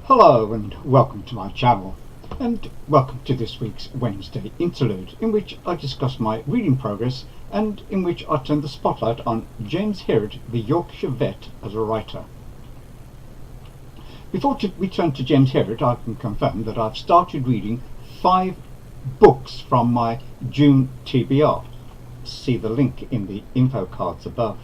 Hello and welcome to my channel, and welcome to this week's Wednesday Interlude, in which I discuss my reading progress and in which I turn the spotlight on James Herriot, the Yorkshire vet, as a writer. Before we turn to James Herriot, I can confirm that I've started reading 5 books from my June TBR. See the link in the info cards above.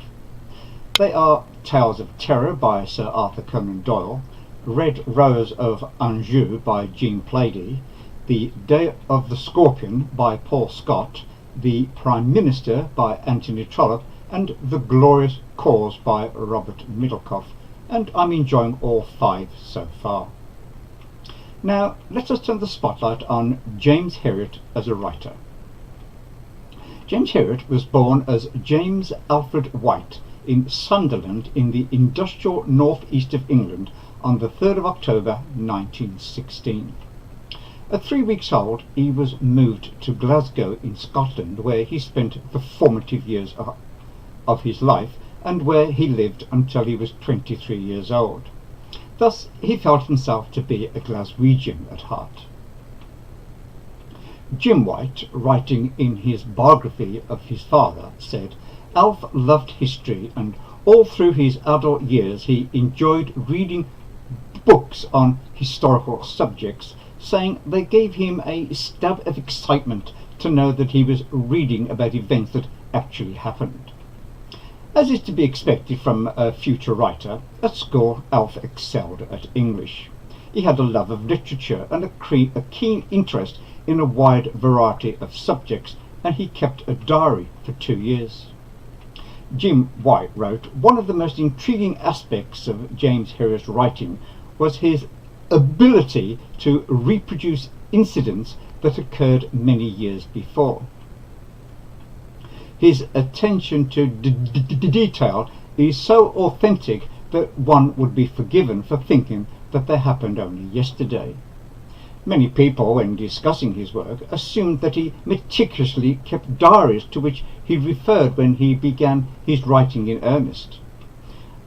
They are Tales of Terror by Sir Arthur Conan Doyle, Red Rose of Anjou by Jean Plaidy, The Day of the Scorpion by Paul Scott, The Prime Minister by Anthony Trollope, and The Glorious Cause by Robert Middlecoff, and I'm enjoying all 5 so far. Now let us turn the spotlight on James Herriot as a writer. James Herriot was born as James Alfred Wight in Sunderland in the industrial north-east of England on the 3rd of October 1916. At 3 weeks old he was moved to Glasgow in Scotland, where he spent the formative years of his life and where he lived until he was 23 years old. Thus he felt himself to be a Glaswegian at heart. Jim Wight, writing in his biography of his father, said, "Alf loved history, and all through his adult years he enjoyed reading books on historical subjects, saying they gave him a stab of excitement to know that he was reading about events that actually happened." As is to be expected from a future writer, at school Alf excelled at English. He had a love of literature and a keen interest in a wide variety of subjects, and he kept a diary for 2 years. Jim Wight wrote, "One of the most intriguing aspects of James Herriot's writing was his ability to reproduce incidents that occurred many years before. His attention to detail is so authentic that one would be forgiven for thinking that they happened only yesterday." Many people, when discussing his work, assumed that he meticulously kept diaries to which he referred when he began his writing in earnest.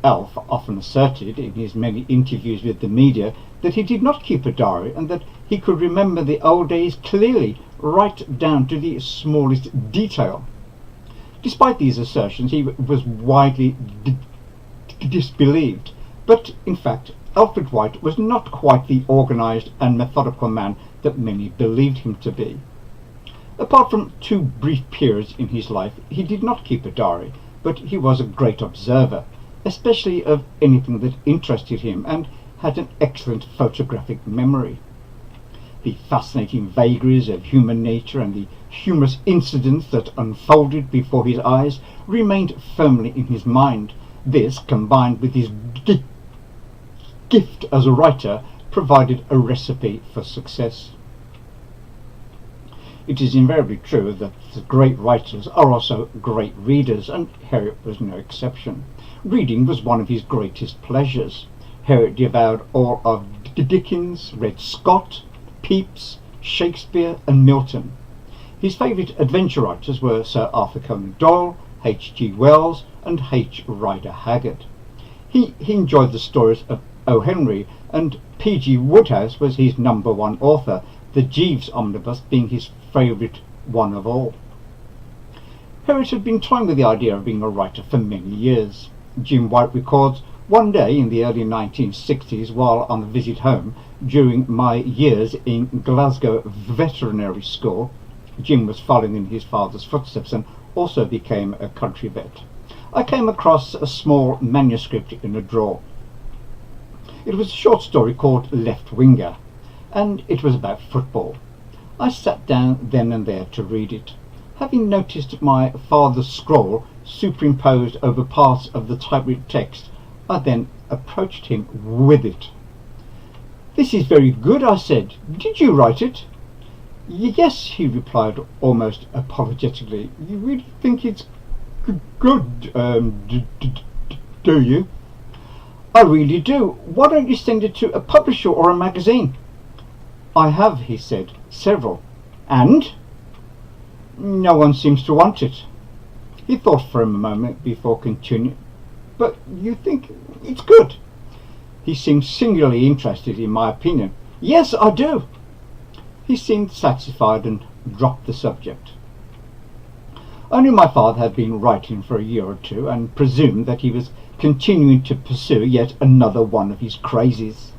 Alf often asserted in his many interviews with the media that he did not keep a diary and that he could remember the old days clearly, right down to the smallest detail. Despite these assertions, he was widely disbelieved, but in fact Alfred Wight was not quite the organised and methodical man that many believed him to be. Apart from 2 brief periods in his life, he did not keep a diary, but he was a great observer, especially of anything that interested him, and had an excellent photographic memory. The fascinating vagaries of human nature and the humorous incidents that unfolded before his eyes remained firmly in his mind. This, combined with his gift as a writer, provided a recipe for success. It is invariably true that the great writers are also great readers, and Herriot was no exception. Reading was one of his greatest pleasures. Herriot devoured all of Dickens, read Scott, Pepys, Shakespeare and Milton. His favourite adventure writers were Sir Arthur Conan Doyle, H.G. Wells and H. Rider Haggard. He enjoyed the stories of O. Henry, and P.G. Wodehouse was his #1 author, the Jeeves Omnibus being his favourite one of all. Herriot had been toying with the idea of being a writer for many years. Jim Wight records, "One day in the early 1960s, while on a visit home during my years in Glasgow Veterinary School," Jim was following in his father's footsteps and also became a country vet, "I came across a small manuscript in a drawer. It was a short story called Left Winger, and it was about football. I sat down then and there to read it. Having noticed my father's scrawl superimposed over parts of the typewritten text, I then approached him with it. 'This is very good,' I said. 'Did you write it?' 'Yes,' he replied almost apologetically. 'You really think it's good, do you?' 'I really do. Why don't you send it to a publisher or a magazine?' 'I have,' he said, 'several.' 'And?' 'No one seems to want it.' He thought for a moment before continuing. 'But you think it's good?' He seemed singularly interested in my opinion. "Yes, I do." He seemed satisfied and dropped the subject. I knew my father had been writing for a year or two, and presumed that he was continuing to pursue yet another one of his crazes.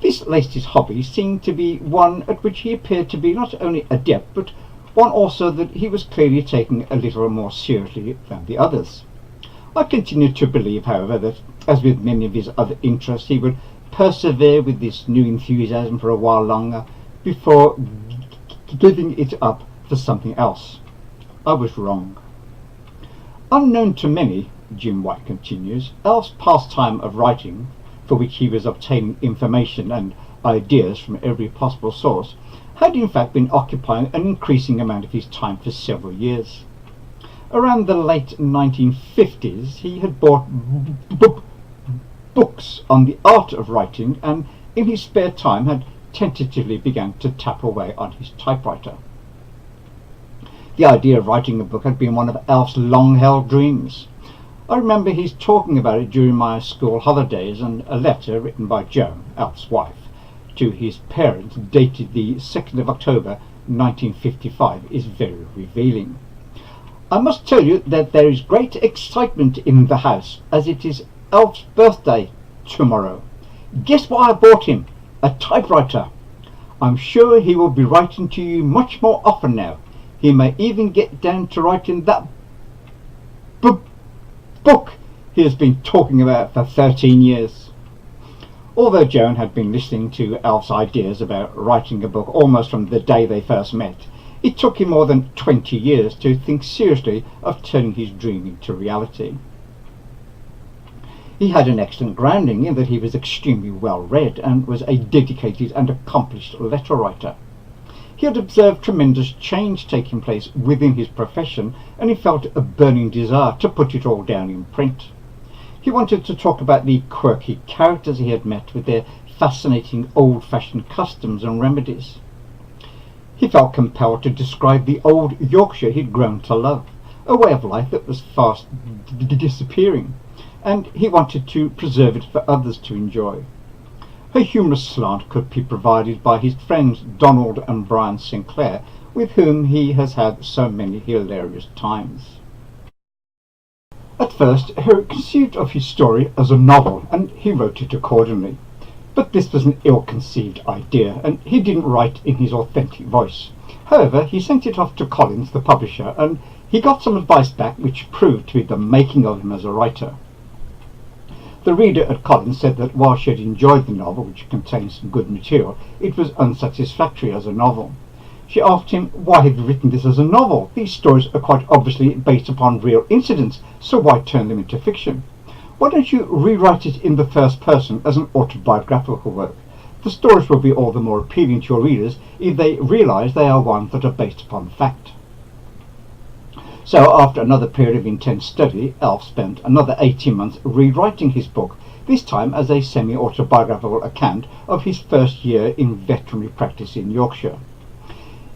This latest hobby seemed to be one at which he appeared to be not only adept, but one also that he was clearly taking a little more seriously than the others. I continued to believe, however, that, as with many of his other interests, he would persevere with this new enthusiasm for a while longer before giving it up for something else. I was wrong. Unknown to many, Jim Wight continues, Alf's pastime of writing, for which he was obtaining information and ideas from every possible source, had in fact been occupying an increasing amount of his time for several years. Around the late 1950s, he had bought books on the art of writing, and in his spare time had tentatively began to tap away on his typewriter. The idea of writing a book had been one of Alf's long-held dreams. I remember his talking about it during my school holidays, and a letter written by Joan, Alf's wife, to his parents, dated the 2nd of October 1955, is very revealing. "I must tell you that there is great excitement in the house, as it is Alf's birthday tomorrow. Guess what I bought him? A typewriter. I'm sure he will be writing to you much more often now. He may even get down to writing that book he has been talking about for 13 years. Although Joan had been listening to Alf's ideas about writing a book almost from the day they first met, it took him more than 20 years to think seriously of turning his dream into reality. He had an excellent grounding in that he was extremely well read and was a dedicated and accomplished letter writer. He had observed tremendous change taking place within his profession, and he felt a burning desire to put it all down in print. He wanted to talk about the quirky characters he had met with their fascinating old-fashioned customs and remedies. He felt compelled to describe the old Yorkshire he'd grown to love, a way of life that was fast disappearing, and he wanted to preserve it for others to enjoy. A humorous slant could be provided by his friends Donald and Brian Sinclair, with whom he has had so many hilarious times. At first, Herriot conceived of his story as a novel, and he wrote it accordingly. But this was an ill-conceived idea, and he didn't write in his authentic voice. However, he sent it off to Collins, the publisher, and he got some advice back which proved to be the making of him as a writer. The reader at Collins said that while she had enjoyed the novel, which contained some good material, it was unsatisfactory as a novel. She asked him, "Why have you written this as a novel? These stories are quite obviously based upon real incidents, so why turn them into fiction? Why don't you rewrite it in the first person as an autobiographical work? The stories will be all the more appealing to your readers if they realise they are ones that are based upon fact." So, after another period of intense study, Alf spent another 18 months rewriting his book, this time as a semi-autobiographical account of his first year in veterinary practice in Yorkshire.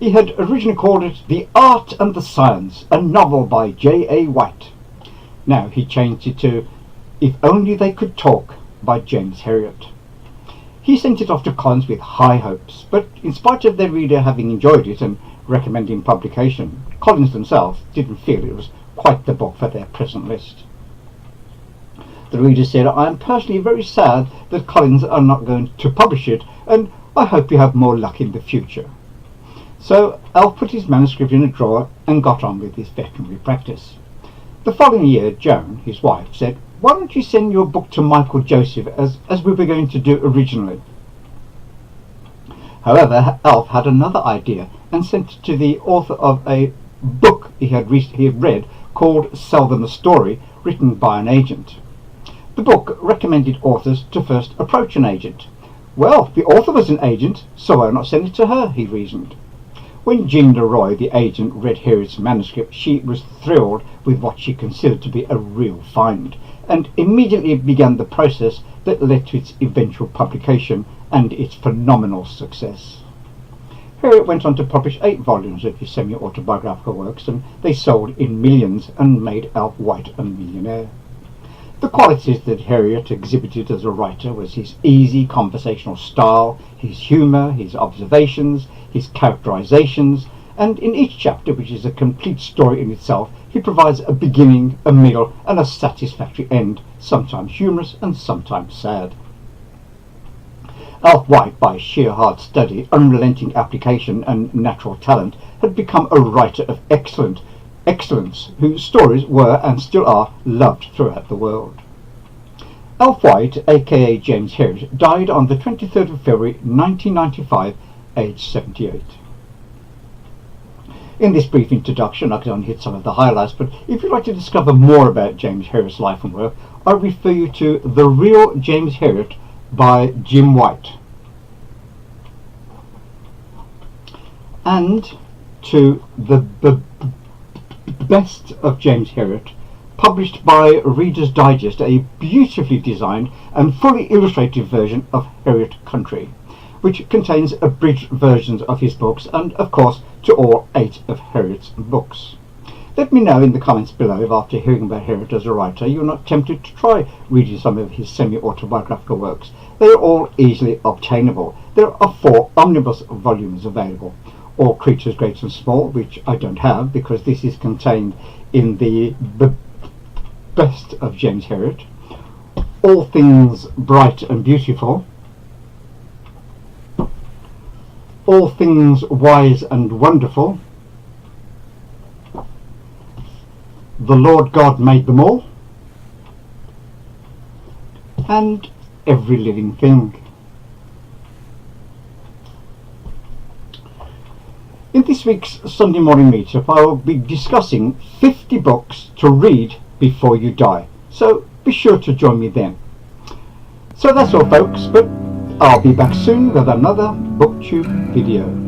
He had originally called it The Art and the Science, a novel by J.A. Wight. Now he changed it to If Only They Could Talk by James Herriot. He sent it off to Collins with high hopes, but in spite of their reader having enjoyed it and recommending publication, Collins themselves didn't feel it was quite the book for their present list. The reader said, "I am personally very sad that Collins are not going to publish it, and I hope you have more luck in the future." So Alf put his manuscript in a drawer and got on with his veterinary practice. The following year, Joan, his wife, said, "Why don't you send your book to Michael Joseph as we were going to do originally?" However, Alf had another idea and sent it to the author of a book he had read called Sell Them a Story, written by an agent. The book recommended authors to first approach an agent. Well, the author was an agent, so why not send it to her, he reasoned. When Jean Leroy, the agent, read Herriot's manuscript, she was thrilled with what she considered to be a real find, and immediately began the process that led to its eventual publication and its phenomenal success. Herriot went on to publish 8 volumes of his semi-autobiographical works, and they sold in millions and made Alf Wight a millionaire. The qualities that Herriot exhibited as a writer was his easy conversational style, his humour, his observations, his characterizations, and in each chapter, which is a complete story in itself, he provides a beginning, a middle, and a satisfactory end, sometimes humorous and sometimes sad. Alf Wight, by sheer hard study, unrelenting application, and natural talent, had become a writer of excellence, whose stories were and still are loved throughout the world. Alf Wight, aka James Herriot, died on the 23rd of February 1995, aged 78. In this brief introduction, I can only hit some of the highlights, but if you'd like to discover more about James Herriot's life and work, I refer you to The Real James Herriot by Jim Wight, and to The Best of James Herriot, published by Reader's Digest, a beautifully designed and fully illustrated version of Herriot Country, which contains abridged versions of his books and, of course, to all 8 of Herriot's books. Let me know in the comments below if, after hearing about Herriot as a writer, you're not tempted to try reading some of his semi-autobiographical works. They are all easily obtainable. There are 4 omnibus volumes available. All Creatures Great and Small, which I don't have because this is contained in the Best of James Herriot. All Things Bright and Beautiful. All Things Wise and Wonderful. The Lord God Made Them All, and Every Living Thing. In this week's Sunday morning meetup, I will be discussing 50 books to read before you die, so be sure to join me then. So that's all, folks, but I'll be back soon with another BookTube video.